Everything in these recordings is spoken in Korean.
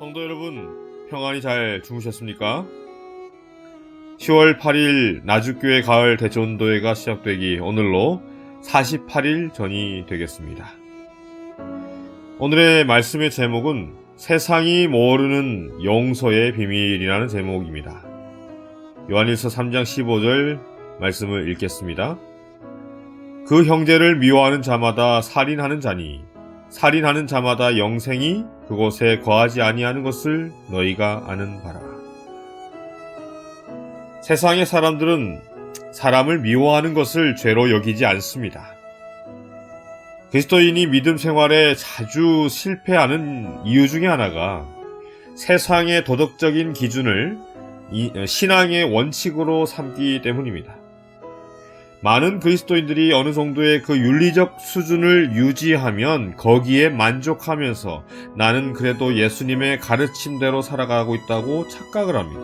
성도 여러분, 평안히 잘 주무셨습니까? 10월 8일 나주교회 가을 대전도회가 시작되기 오늘로 48일 전이 되겠습니다. 오늘의 말씀의 제목은 세상이 모르는 용서의 비밀이라는 제목입니다. 요한일서 3장 15절 말씀을 읽겠습니다. 그 형제를 미워하는 자마다 살인하는 자니 살인하는 자마다 영생이 그곳에 거하지 아니하는 것을 너희가 아는 바라. 세상의 사람들은 사람을 미워하는 것을 죄로 여기지 않습니다. 그리스도인이 믿음 생활에 자주 실패하는 이유 중에 하나가 세상의 도덕적인 기준을 신앙의 원칙으로 삼기 때문입니다. 많은 그리스도인들이 어느 정도의 그 윤리적 수준을 유지하면 거기에 만족하면서 나는 그래도 예수님의 가르침대로 살아가고 있다고 착각을 합니다.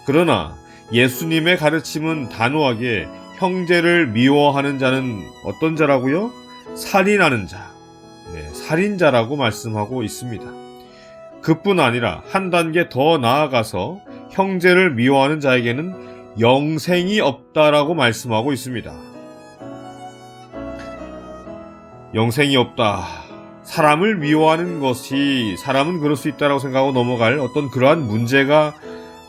그러나 예수님의 가르침은 단호하게 형제를 미워하는 자는 어떤 자라고요? 살인하는 자, 살인자라고 말씀하고 있습니다. 그뿐 아니라 한 단계 더 나아가서 형제를 미워하는 자에게는 영생이 없다라고 말씀하고 있습니다. 영생이 없다. 사람을 미워하는 것이 사람은 그럴 수 있다라고 생각하고 넘어갈 어떤 그러한 문제가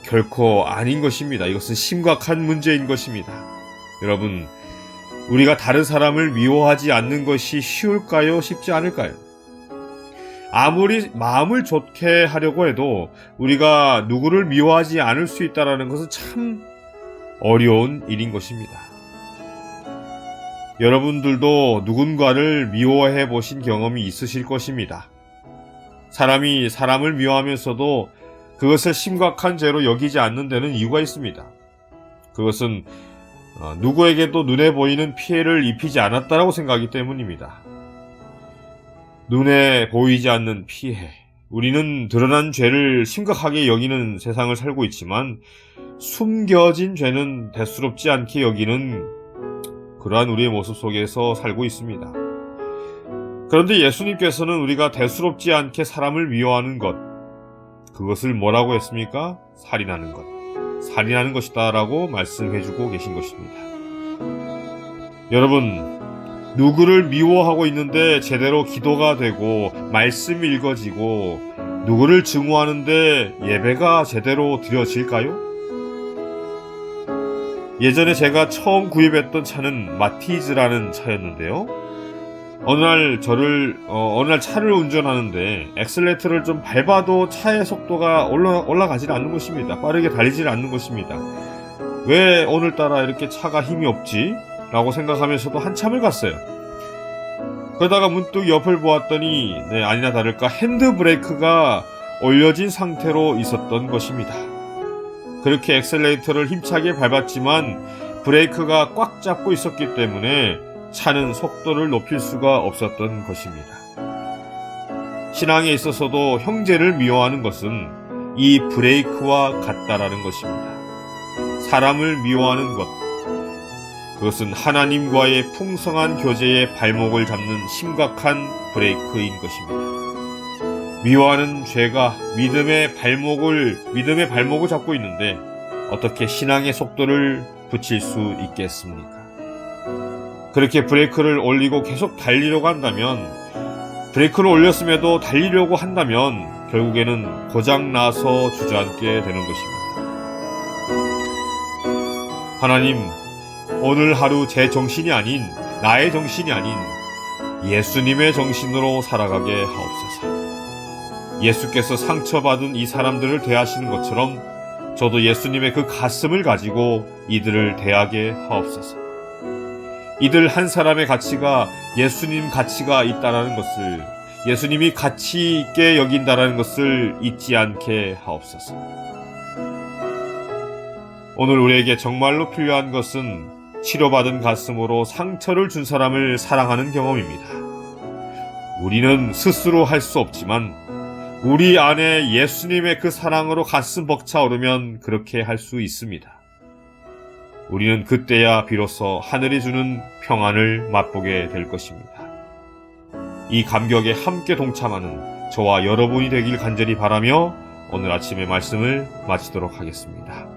결코 아닌 것입니다. 이것은 심각한 문제인 것입니다. 여러분, 우리가 다른 사람을 미워하지 않는 것이 쉬울까요? 쉽지 않을까요? 아무리 마음을 좋게 하려고 해도 우리가 누구를 미워하지 않을 수 있다는 것은 참 어려운 일인 것입니다. 여러분들도 누군가를 미워해 보신 경험이 있으실 것입니다. 사람이 사람을 미워하면서도 그것을 심각한 죄로 여기지 않는 데는 이유가 있습니다. 그것은 누구에게도 눈에 보이는 피해를 입히지 않았다라고 생각하기 때문입니다. 눈에 보이지 않는 피해. 우리는 드러난 죄를 심각하게 여기는 세상을 살고 있지만 숨겨진 죄는 대수롭지 않게 여기는 그러한 우리의 모습 속에서 살고 있습니다. 그런데 예수님께서는 우리가 대수롭지 않게 사람을 미워하는 것, 그것을 뭐라고 했습니까? 살인하는 것. 살인하는 것이다 라고 말씀해주고 계신 것입니다. 여러분, 누구를 미워하고 있는데 제대로 기도가 되고 말씀이 읽어지고 누구를 증오하는데 예배가 제대로 드려질까요? 예전에 제가 처음 구입했던 차는 마티즈라는 차였는데요. 어느 날 차를 운전하는데 엑셀레이터를 좀 밟아도 차의 속도가 올라가질 않는 것입니다. 빠르게 달리질 않는 것입니다. 왜 오늘따라 이렇게 차가 힘이 없지? 라고 생각하면서도 한참을 갔어요. 그러다가 문득 옆을 보았더니 아니나 다를까 핸드브레이크가 올려진 상태로 있었던 것입니다. 그렇게 엑셀레이터를 힘차게 밟았지만 브레이크가 꽉 잡고 있었기 때문에 차는 속도를 높일 수가 없었던 것입니다. 신앙에 있어서도 형제를 미워하는 것은 이 브레이크와 같다라는 것입니다. 사람을 미워하는 것, 그것은 하나님과의 풍성한 교제의 발목을 잡는 심각한 브레이크인 것입니다. 미워하는 죄가 믿음의 발목을 잡고 있는데 어떻게 신앙의 속도를 붙일 수 있겠습니까? 그렇게 브레이크를 올리고 계속 달리려고 한다면, 브레이크를 올렸음에도 달리려고 한다면 결국에는 고장나서 주저앉게 되는 것입니다. 하나님, 오늘 하루 제 정신이 아닌, 나의 정신이 아닌 예수님의 정신으로 살아가게 하옵소서. 예수께서 상처받은 이 사람들을 대하시는 것처럼 저도 예수님의 그 가슴을 가지고 이들을 대하게 하옵소서. 이들 한 사람의 가치가 예수님 가치가 있다라는 것을, 예수님이 가치 있게 여긴다라는 것을 잊지 않게 하옵소서. 오늘 우리에게 정말로 필요한 것은 치료받은 가슴으로 상처를 준 사람을 사랑하는 경험입니다. 우리는 스스로 할 수 없지만 우리 안에 예수님의 그 사랑으로 가슴 벅차오르면 그렇게 할 수 있습니다. 우리는 그때야 비로소 하늘이 주는 평안을 맛보게 될 것입니다. 이 감격에 함께 동참하는 저와 여러분이 되길 간절히 바라며 오늘 아침의 말씀을 마치도록 하겠습니다.